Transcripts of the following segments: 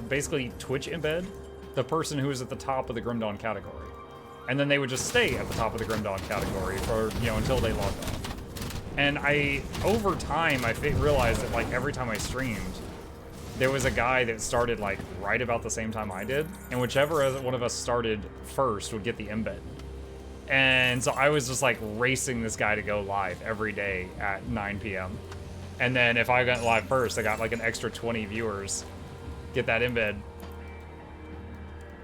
basically Twitch embed the person who was at the top of the Grim Dawn category. And then they would just stay at the top of the Grim Dawn category for, you know, until they logged off. And over time, I realized that, like, every time I streamed, there was a guy that started, like, right about the same time I did, and whichever one of us started first would get the embed. And so I was just, like, racing this guy to go live every day at 9 p.m. And then if I went live first, I got, like, an extra 20 viewers. Get that embed.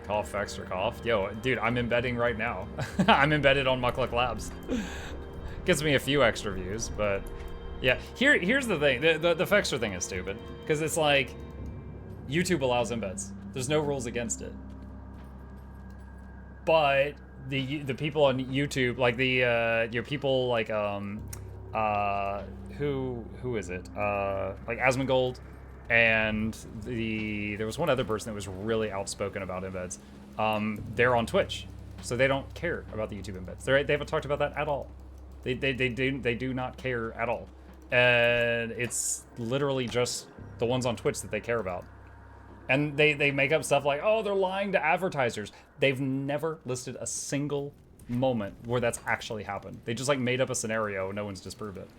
Cough, extra cough. Yo, dude, I'm embedding right now. I'm embedded on Mukluk Labs. Gets me a few extra views, but yeah. Here's the thing. The Fextra thing is stupid, because it's like YouTube allows embeds. There's no rules against it. But the people on YouTube, like your people like who is it? Like Asmongold, and there was one other person that was really outspoken about embeds. They're on Twitch, so they don't care about the YouTube embeds. They haven't talked about that at all. They do not care at all. And it's literally just the ones on Twitch that they care about. And they make up stuff like, oh, they're lying to advertisers. They've never listed a single moment where that's actually happened. They just like made up a scenario and no one's disproved it.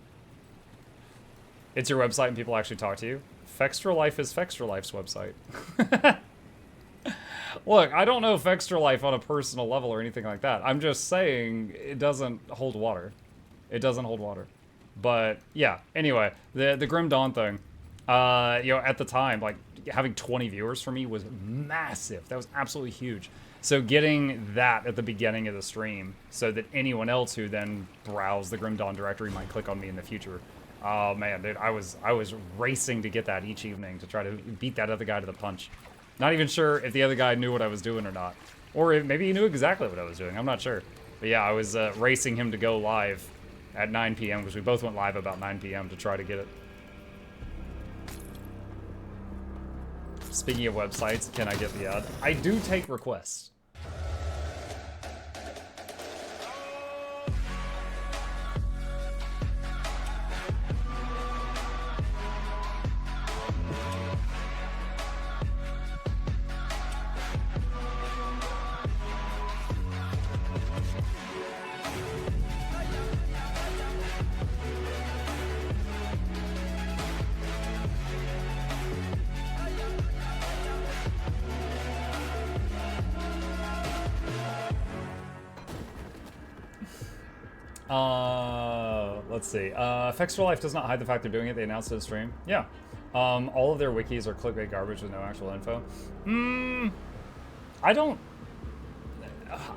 It's your website and people actually talk to you. Fextra Life is Fextra Life's website. Look, I don't know Fextra Life on a personal level or anything like that. I'm just saying it doesn't hold water. It doesn't hold water. But yeah, anyway, the Grim Dawn thing, you know, at the time, like having 20 viewers for me was massive. That was absolutely huge. So getting that at the beginning of the stream so that anyone else who then browsed the Grim Dawn directory might click on me in the future. Oh man, dude, I was racing to get that each evening to try to beat that other guy to the punch. Not even sure if the other guy knew what I was doing or not. Or maybe he knew exactly what I was doing, I'm not sure. But yeah, I was racing him to go live at 9 p.m. because we both went live about 9 p.m. to try to get it. Speaking of websites, can I get the ad? I do take requests. Let's see. Fextra Life does not hide the fact they're doing it. They announced it in stream. Yeah. All of their wikis are clickbait garbage with no actual info. I don't...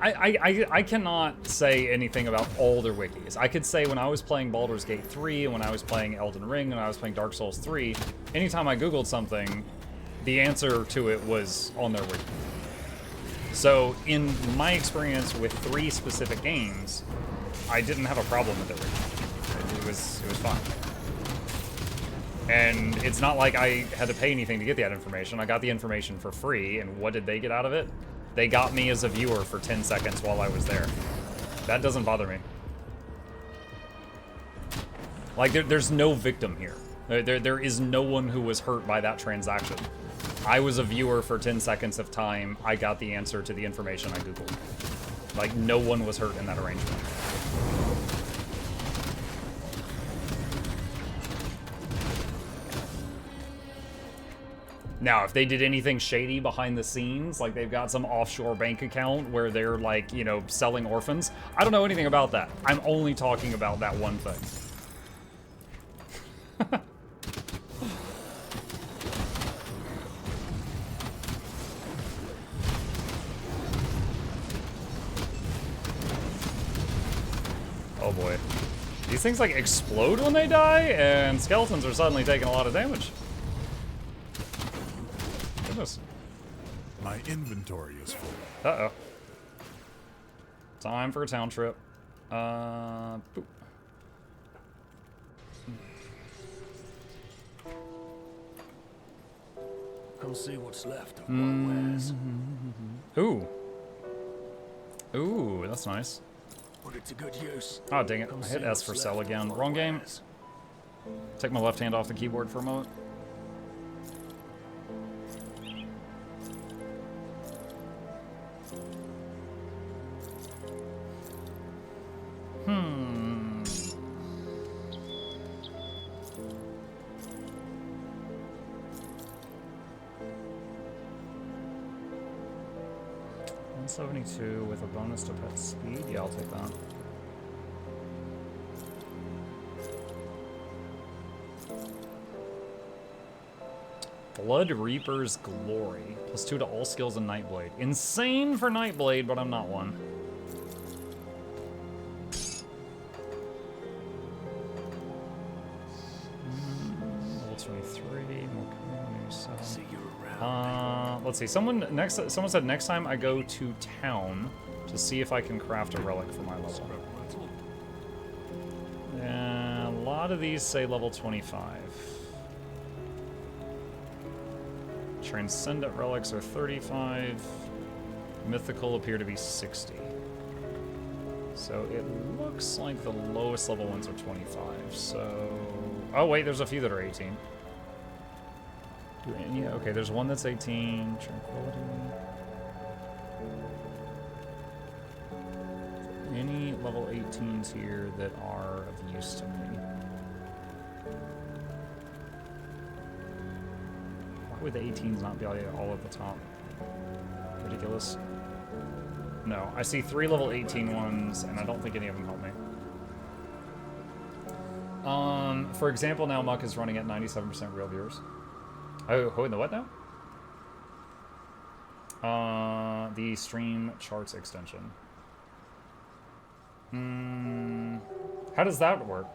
I cannot say anything about all their wikis. I could say when I was playing Baldur's Gate 3, and when I was playing Elden Ring, and I was playing Dark Souls 3, anytime I Googled something, the answer to it was on their wiki. So, in my experience with 3 specific games, I didn't have a problem with it. It was fine. And it's not like I had to pay anything to get that information. I got the information for free, and what did they get out of it? They got me as a viewer for 10 seconds while I was there. That doesn't bother me. Like, there's no victim here. There is no one who was hurt by that transaction. I was a viewer for 10 seconds of time. I got the answer to the information I Googled. Like, no one was hurt in that arrangement. Now, if they did anything shady behind the scenes, like they've got some offshore bank account where they're like, you know, selling orphans, I don't know anything about that. I'm only talking about that one thing. Oh boy. These things like explode when they die, and skeletons are suddenly taking a lot of damage. Goodness. My inventory is full. Uh-oh. Time for a town trip. Boop. Come see what's left of what wears. Ooh. Ooh, that's nice. Put it to good use. Oh, dang it. I hit S for sell again. Wrong game. Take my left hand off the keyboard for a moment. 172 with a bonus to pet speed. Yeah, I'll take that. Blood Reaper's Glory. +2 to all skills in Nightblade. Insane for Nightblade, but I'm not one. Level 23. See you around. Let's see. Someone said next time I go to town to see if I can craft a relic for my level. Yeah, a lot of these say level 25. Transcendent relics are 35. Mythical appear to be 60. So it looks like the lowest level ones are 25. So, oh wait, there's a few that are 18. Yeah, okay, there's one that's 18. Tranquility. Any level 18s here that are of use to me? Why would the 18s not be all at the top? Ridiculous. No, I see 3 level 18 ones, and I don't think any of them help me. For example, now Muck is running at 97% real viewers. Oh, who in the what now? The stream charts extension. How does that work?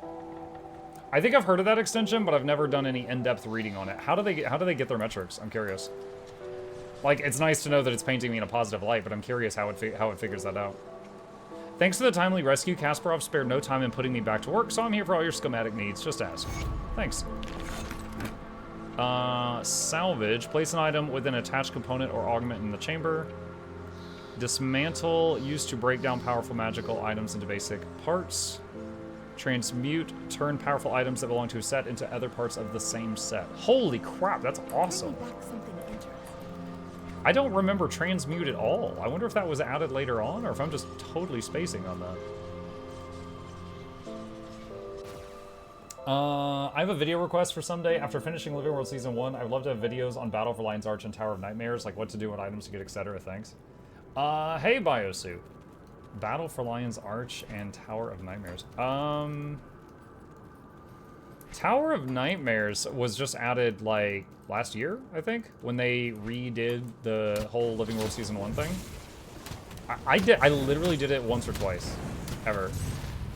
I think I've heard of that extension, but I've never done any in-depth reading on it. How do they get their metrics? I'm curious. Like, it's nice to know that it's painting me in a positive light, but I'm curious how it figures that out. Thanks to the timely rescue, Kasparov spared no time in putting me back to work, so I'm here for all your schematic needs. Just ask. Thanks. Salvage. Place an item with an attached component or augment in the chamber. Dismantle. Used to break down powerful magical items into basic parts. Transmute. Turn powerful items that belong to a set into other parts of the same set. Holy crap, that's awesome. I don't remember transmute at all. I wonder if that was added later on, or if I'm just totally spacing on that. I have a video request for someday. After finishing Living World Season 1, I would love to have videos on Battle for Lion's Arch and Tower of Nightmares, like what to do, what items to get, etc. Thanks. Hey, Biosuit. Battle for Lion's Arch and Tower of Nightmares. Tower of Nightmares was just added, like, last year, I think, when they redid the whole Living World Season 1 thing. I literally did it once or twice, ever.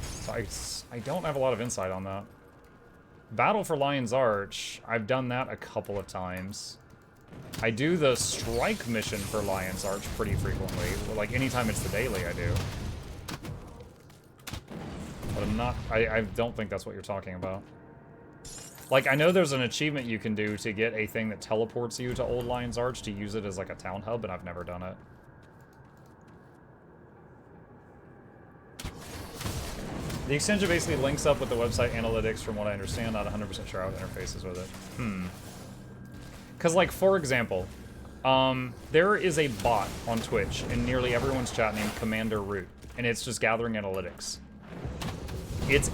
So I don't have a lot of insight on that. Battle for Lion's Arch, I've done that a couple of times. I do the strike mission for Lion's Arch pretty frequently. Like, anytime it's the daily, I do. But I'm not... I don't think that's what you're talking about. Like, I know there's an achievement you can do to get a thing that teleports you to Old Lion's Arch to use it as, like, a town hub, and I've never done it. The extension basically links up with the website analytics, from what I understand. Not 100% sure how it interfaces with it. Because, like, for example, there is a bot on Twitch in nearly everyone's chat named Commander Root, and it's just gathering analytics. It's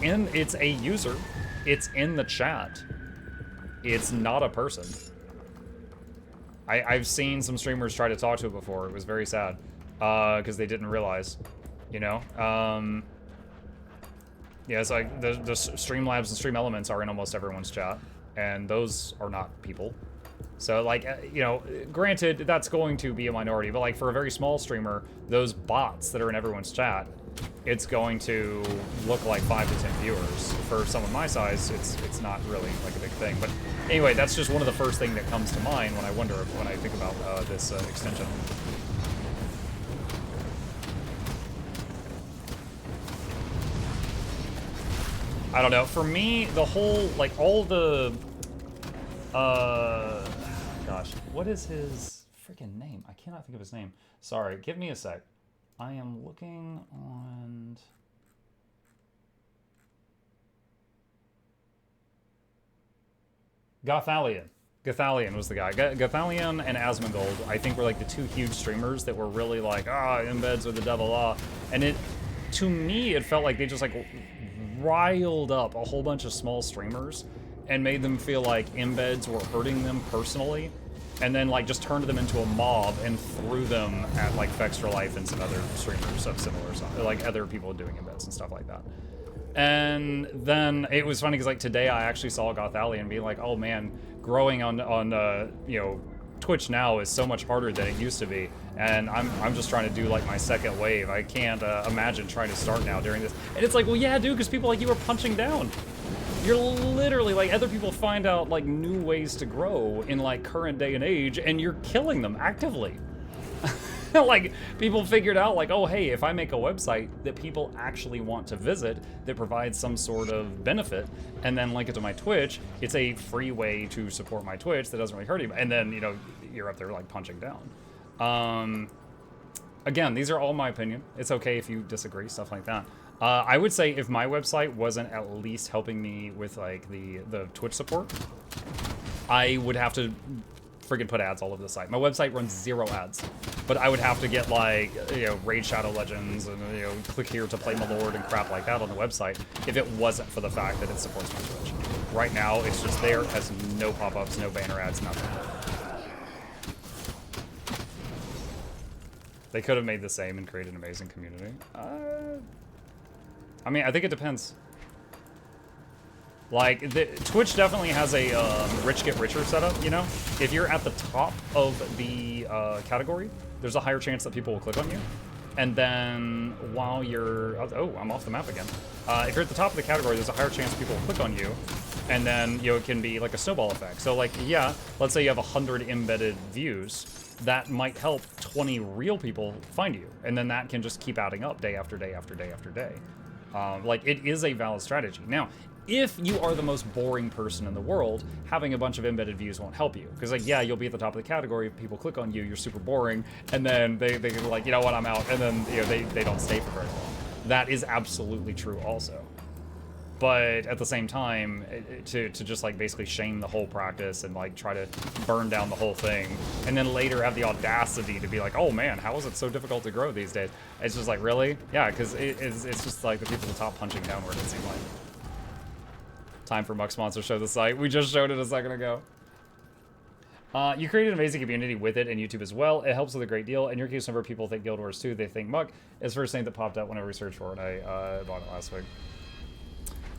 a user. It's in the chat. It's not a person. I've seen some streamers try to talk to it before. It was very sad, because they didn't realize, you know? Yeah, it's like the Streamlabs and Stream Elements are in almost everyone's chat, and those are not people. So, like, you know, granted, that's going to be a minority, but, like, for a very small streamer, those bots that are in everyone's chat, it's going to look like 5 to 10 viewers. For someone my size, it's not really, like, a big thing. But anyway, that's just one of the first things that comes to mind when I think about this extension. I don't know. For me, the whole, like, all the... gosh, what is his freaking name? I cannot think of his name. Sorry, give me a sec. I am looking on... Gothalion. Gothalion was the guy. Gothalion and Asmongold, I think, were like the two huge streamers that were really like, embeds are the devil, And it, to me, it felt like they just like riled up a whole bunch of small streamers and made them feel like embeds were hurting them personally. and then like just turned them into a mob and threw them at like Fextra Life and some other streamers of similar stuff, like other people doing embeds and stuff like that. And then it was funny because like today I actually saw Gothalion being like, oh man, growing on you know, Twitch now is so much harder than it used to be, and I'm just trying to do like my second wave. I can't imagine trying to start now during this. And it's like, well, yeah, dude, because people like you are punching down. You're literally like, other people find out like new ways to grow in like current day and age, and you're killing them actively. Like, people figured out like, oh, hey, if I make a website that people actually want to visit that provides some sort of benefit and then link it to my Twitch, it's a free way to support my Twitch that doesn't really hurt you. And then, you know, you're up there like punching down. Again, these are all my opinion. It's okay if you disagree, stuff like that. I would say if my website wasn't at least helping me with like the Twitch support, I would have to freaking put ads all over the site. My website runs 0 ads, but I would have to get like, you know, Raid Shadow Legends and, you know, click here to play my Lord and crap like that on the website if it wasn't for the fact that it supports my Twitch. Right now, it's just there, has no pop-ups, no banner ads, nothing. They could have made the same and created an amazing community. I mean, I think it depends. Like, Twitch definitely has a rich get richer setup, you know? If you're at the top of the category, there's a higher chance that people will click on you. And then while you're... Oh, I'm off the map again. If you're at the top of the category, there's a higher chance people will click on you. And then, you know, it can be like a snowball effect. So, like, yeah, let's say you have 100 embedded views. That might help 20 real people find you. And then that can just keep adding up day after day after day after day. Like, it is a valid strategy. Now, if you are the most boring person in the world, having a bunch of embedded views won't help you. Because, like, yeah, you'll be at the top of the category, people click on you, you're super boring, and then they like, you know what, I'm out, and then, you know, they don't stay for very long. That is absolutely true also. But at the same time, to just, like, basically shame the whole practice and, like, try to burn down the whole thing, and then later have the audacity to be like, oh, man, how is it so difficult to grow these days? It's just like, really? Yeah, because it's just, like, the people at the top punching downward, it seems like. Time for Mux Monster show the site. We just showed it a second ago. You created an amazing community with it and YouTube as well. It helps with a great deal. In your case, a number of people think Guild Wars 2, they think Muck. It's the first thing that popped up when I researched for it. I bought it last week.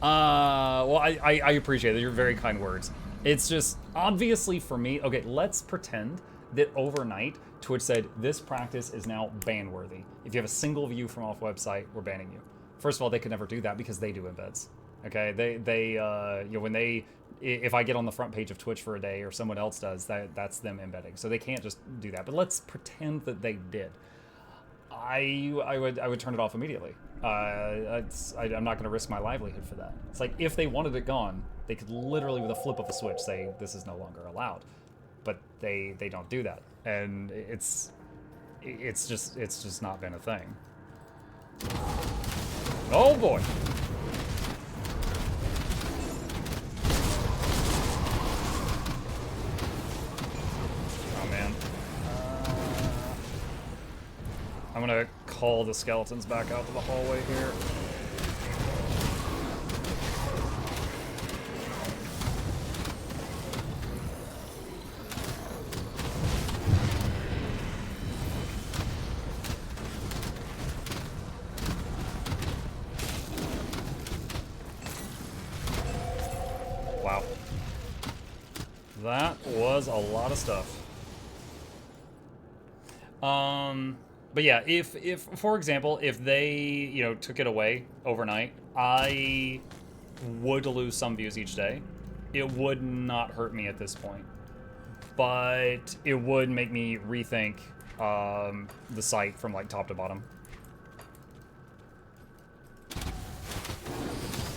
Well, I appreciate it. Your very kind words. It's just, obviously for me, okay, let's pretend that overnight Twitch said, this practice is now ban-worthy. If you have a single view from off website, we're banning you. First of all, they could never do that because they do embeds. Okay, they you know, when they, if I get on the front page of Twitch for a day or someone else does, that's them embedding. So they can't just do that. But let's pretend that they did. I would turn it off immediately. I'm not going to risk my livelihood for that. It's like, if they wanted it gone, they could literally with a flip of a switch say this is no longer allowed. But they don't do that, and it's just not been a thing. Oh boy. I'm gonna call the skeletons back out to the hallway here. Wow. That was a lot of stuff. But yeah, if for example, if they, you know, took it away overnight, I would lose some views each day. It would not hurt me at this point, but it would make me rethink the site from like top to bottom.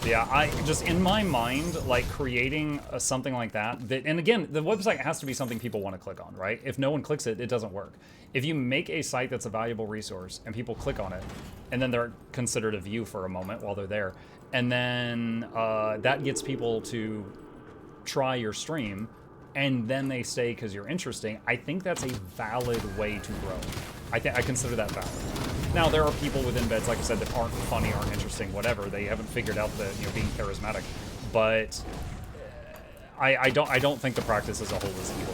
Yeah, I just, in my mind, like creating something like that, and again, the website has to be something people want to click on, right? If no one clicks it, it doesn't work. If you make a site that's a valuable resource and people click on it, and then they're considered a view for a moment while they're there, and then that gets people to try your stream, and then they stay because you're interesting, I think that's a valid way to grow. I consider that valid. Now, there are people with embeds, like I said, that aren't funny, aren't interesting, whatever. They haven't figured out the, you know, being charismatic. But I don't think the practice as a whole is evil.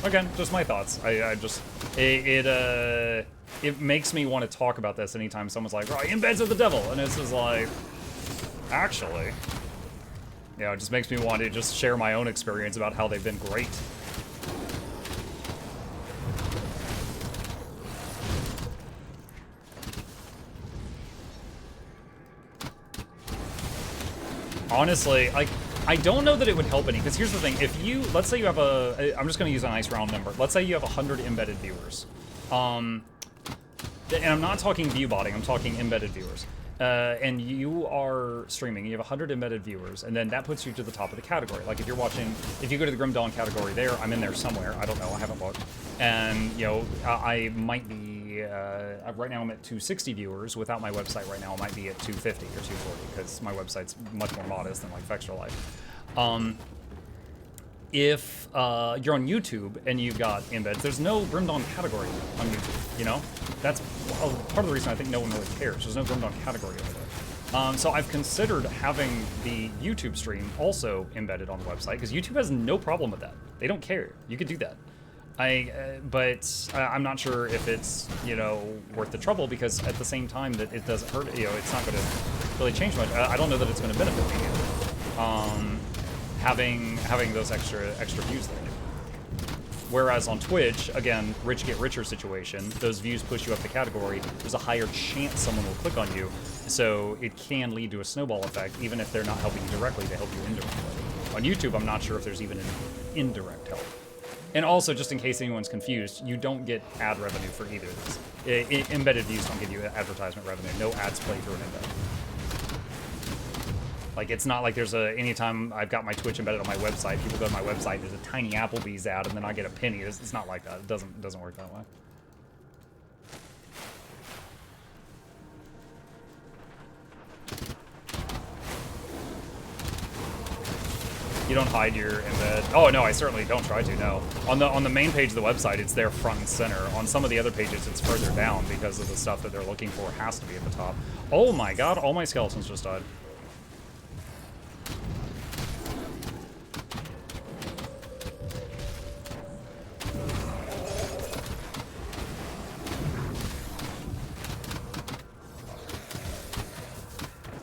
Again, just my thoughts. I just it makes me want to talk about this anytime someone's like, "Right, embeds are the devil," and it's just like, actually, you know, it just makes me want to just share my own experience about how they've been great. Honestly, like, I don't know that it would help any, because here's the thing. If you, let's say you have I'm just going to use a nice round number. Let's say you have 100 embedded viewers. And I'm not talking view botting, I'm talking embedded viewers. And you are streaming, you have 100 embedded viewers, and then that puts you to the top of the category. Like, if you're watching, if you go to the Grim Dawn category there, I'm in there somewhere. I don't know, I haven't looked. And, you know, I might be, right now I'm at 260 viewers. Without my website right now, I might be at 250 or 240, because my website's much more modest than, like, Fextra Life. If you're on YouTube and you've got embeds, there's no Grim Dawn category on YouTube, you know? That's part of the reason I think no one really cares. There's no Grim Dawn category over there. So I've considered having the YouTube stream also embedded on the website, because YouTube has no problem with that. They don't care. You could do that. But I'm not sure if it's, you know, worth the trouble, because at the same time that it doesn't hurt, you know, it's not going to really change much. I don't know that it's going to benefit me either. Having those extra views there. Whereas on Twitch, again, rich get richer situation, those views push you up the category, there's a higher chance someone will click on you, so it can lead to a snowball effect, even if they're not helping you directly, they help you indirectly. On YouTube, I'm not sure if there's even an indirect help. And also, just in case anyone's confused, you don't get ad revenue for either of these. Embedded views don't give you advertisement revenue. No ads play through an embed. Like, it's not like there's anytime I've got my Twitch embedded on my website, people go to my website, there's a tiny Applebee's ad, and then I get a penny. It's not like that. It doesn't work that way. You don't hide your embed. Oh no, I certainly don't try to. No, on the main page of the website, it's there front and center. On some of the other pages, it's further down because of the stuff that they're looking for has to be at the top. Oh my god, all my skeletons just died.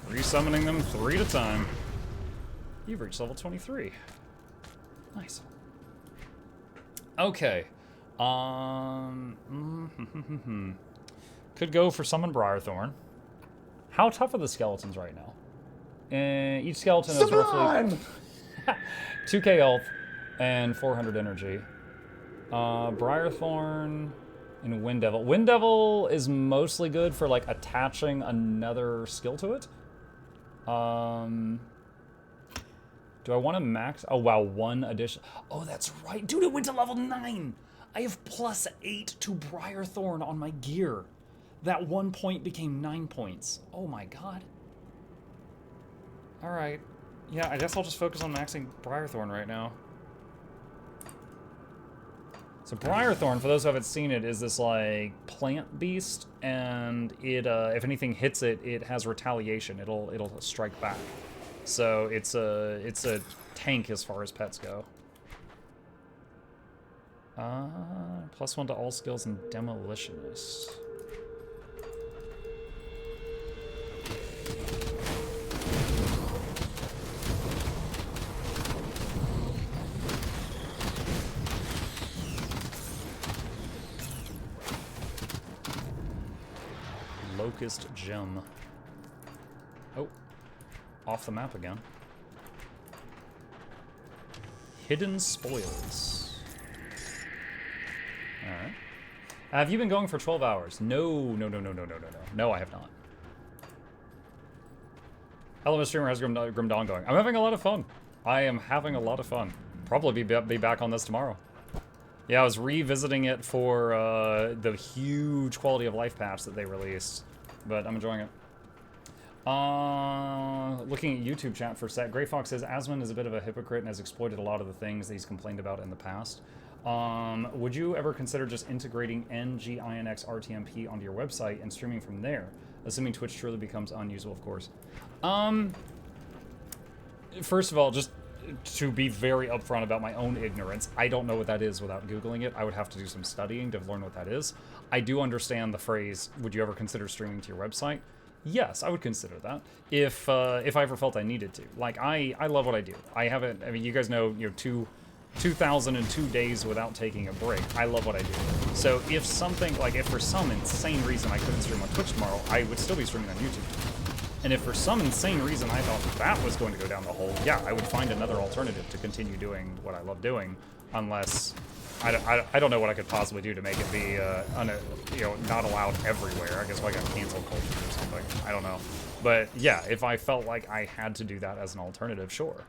Resummoning them 3 at a time. You've reached level 23. Nice. Okay. Could go for Summon Briarthorn. How tough are the skeletons right now? Each skeleton is roughly 2k health and 400 energy. Briarthorn and Wind Devil. Wind Devil is mostly good for, like, attaching another skill to it. Do I want to max? Oh, wow, 1 addition. Oh, that's right. Dude, it went to level 9. I have +8 to Briarthorn on my gear. That 1 point became 9 points. Oh my god. All right. Yeah, I guess I'll just focus on maxing Briarthorn right now. So Briarthorn, for those who haven't seen it, is this, like, plant beast, and it, if anything hits it, it has retaliation. It'll strike back. So it's a tank as far as pets go. +1 to all skills and demolitionist. Locust gem. Oh. Off the map again. Hidden spoils. Alright. Have you been going for 12 hours? No, I have not. Hello, Mr. Streamer. How's Grim Dawn going? I'm having a lot of fun. I am having a lot of fun. Probably be back on this tomorrow. Yeah, I was revisiting it for the huge quality of life patch that they released, but I'm enjoying it. Looking at YouTube chat for a sec, Grey Fox says Asmon is a bit of a hypocrite and has exploited a lot of the things that he's complained about in the past. Would you ever consider just integrating NGINX RTMP onto your website and streaming from there? Assuming Twitch truly becomes unusable, of course. First of all, just to be very upfront about my own ignorance, I don't know what that is without Googling it. I would have to do some studying to learn what that is. I do understand the phrase, would you ever consider streaming to your website? Yes, I would consider that if I ever felt I needed to. Like, I love what I do. I haven't, I mean, you guys know, 2,002 days without taking a break. I love what I do. So if something, like if for some insane reason I couldn't stream on Twitch tomorrow, I would still be streaming on YouTube. And if for some insane reason I thought that was going to go down the hole, yeah, I would find another alternative to continue doing what I love doing, unless I don't know what I could possibly do to make it be not allowed everywhere. I guess I got canceled culture or something. I don't know. But yeah, if I felt like I had to do that as an alternative, sure.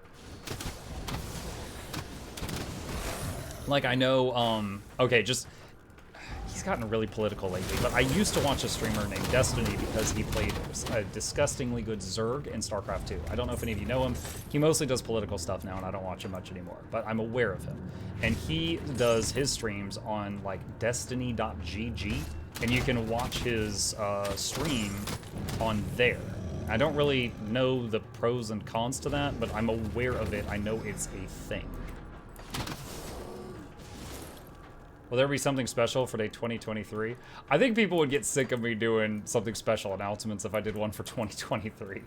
Like I know, okay, just he's gotten really political lately, but I used to watch a streamer named Destiny because he played a disgustingly good Zerg in StarCraft 2. I don't know if any of you know him. He mostly does political stuff now, and I don't watch him much anymore, but I'm aware of him. And he does his streams on, like, destiny.gg, and you can watch his stream on there. I don't really know the pros and cons to that, but I'm aware of it. I know it's a thing. Will there be something special for day 2023? I think people would get sick of me doing something special announcements if I did one for 2023.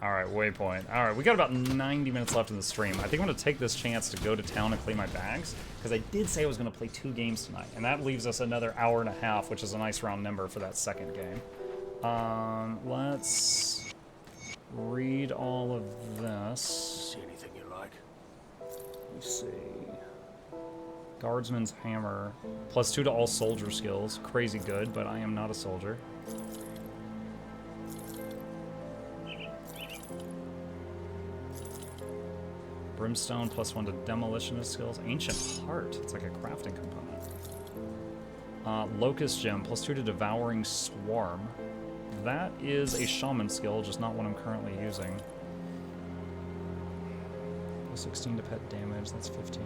Alright, waypoint. Alright, we got about 90 minutes left in the stream. I think I'm going to take this chance to go to town and clean my bags, because I did say I was going to play 2 games tonight, and that leaves us another hour and a half, which is a nice round number for that second game. Let's read all of this. See anything you like? Let me see. Guardsman's Hammer. +2 to all soldier skills. Crazy good, but I am not a soldier. Brimstone +1 to demolitionist skills. Ancient Heart. It's like a crafting component. Locust Gem +2 to devouring swarm. That is a shaman skill, just not one I'm currently using. +16 to pet damage, that's 15.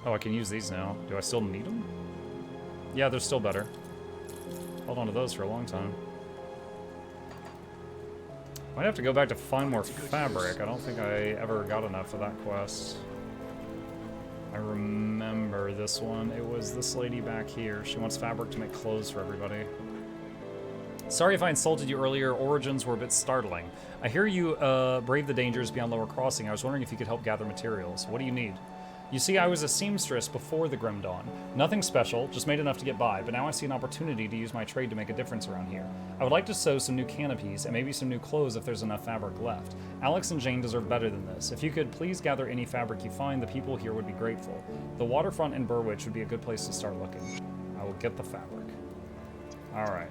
Oh, I can use these now. Do I still need them? Yeah, they're still better. Held on to those for a long time. Might have to go back to find more fabric. I don't think I ever got enough of that quest. I remember this one. It was this lady back here. She wants fabric to make clothes for everybody. Sorry if I insulted you earlier. Origins were a bit startling. I hear you brave the dangers beyond Lower Crossing. I was wondering if you could help gather materials. What do you need? You see, I was a seamstress before the Grim Dawn. Nothing special, just made enough to get by, but now I see an opportunity to use my trade to make a difference around here. I would like to sew some new canopies and maybe some new clothes if there's enough fabric left. Alex and Jane deserve better than this. If you could please gather any fabric you find, the people here would be grateful. The waterfront in Burwich would be a good place to start looking. I will get the fabric. Alright.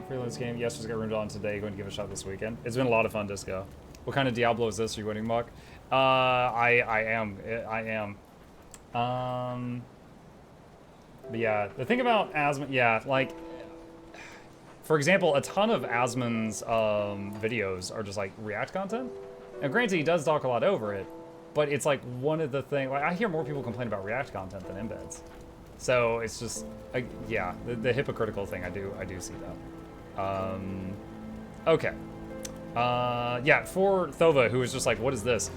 Freelance game. Yes, just got Grim Dawn today. Going to give it a shot this weekend. It's been a lot of fun, Disco. What kind of Diablo is this? Are you winning, Muck? I am. But yeah, the thing about Asmon, yeah, like, for example, a ton of Asmon's videos are just like React content. Now, granted, he does talk a lot over it, but it's like one of the things, like, I hear more people complain about React content than embeds. So it's just, yeah, the hypocritical thing, I do see that. Okay. Yeah, for Thova, who is just like, what is this?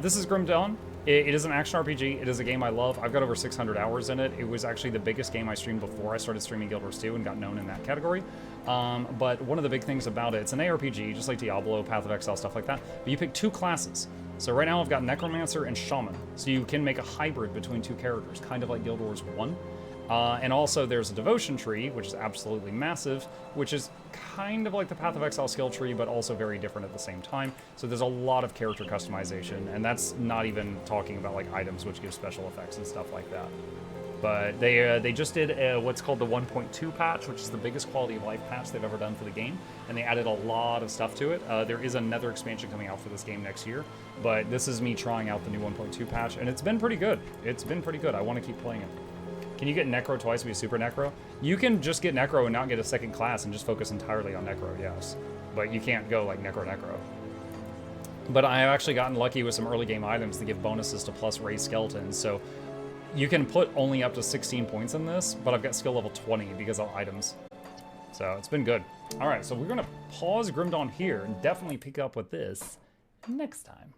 This is Grim Dawn. It is an action RPG. It is a game I love. I've got over 600 hours in it. It was actually the biggest game I streamed before I started streaming Guild Wars 2 and got known in that category. But one of the big things about it, it's an ARPG, just like Diablo, Path of Exile, stuff like that. But you pick 2 classes. So right now I've got Necromancer and Shaman. So you can make a hybrid between 2 characters, kind of like Guild Wars 1. And also there's a devotion tree, which is absolutely massive, which is kind of like the Path of Exile skill tree, but also very different at the same time. So there's a lot of character customization, and that's not even talking about like items which give special effects and stuff like that. But they just did what's called the 1.2 patch, which is the biggest quality of life patch they've ever done for the game, and they added a lot of stuff to it. There is another expansion coming out for this game next year, but this is me trying out the new 1.2 patch, and it's been pretty good. It's been pretty good. I want to keep playing it. Can you get Necro twice and be Super Necro? You can just get Necro and not get a second class and just focus entirely on Necro, yes. But you can't go like Necro. But I have actually gotten lucky with some early game items that give bonuses to plus raised skeletons, so you can put only up to 16 points in this, but I've got skill level 20 because of items. So it's been good. All right, so we're gonna pause Grim Dawn here and definitely pick up with this next time.